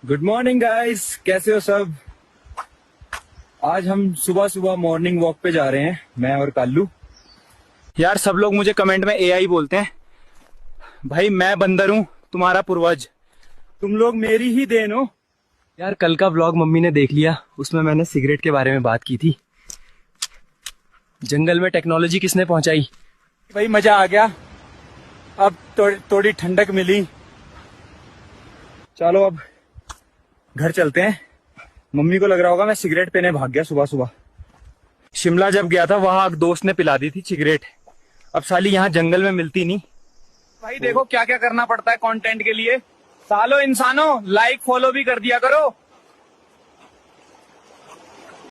Good morning guys, कैसे हो सब। आज हम सुबह सुबह मॉर्निंग वॉक पे जा रहे हैं, मैं और काल्लू। यार सब लोग मुझे कमेंट में एआई बोलते हैं। भाई मैं बंदर हूँ, तुम्हारा पूर्वज। तुम लोग मेरी ही देन हो। यार कल का व्लॉग मम्मी ने देख लिया, उसमें मैंने सिगरेट के बारे में बात की थी। जंगल में टेक्नोलॉजी किसने पहुंचाई? भाई मजा आ गया, अब थोड़ी ठंडक मिली। चलो अब घर चलते हैं। मम्मी को लग रहा होगा मैं सिगरेट पीने भाग गया सुबह सुबह। शिमला जब गया था वहां एक दोस्त ने पिला दी थी सिगरेट। अब साली यहाँ जंगल में मिलती नहीं। भाई देखो क्या क्या करना पड़ता है कंटेंट के लिए। सालो इंसानों, लाइक फॉलो भी कर दिया करो।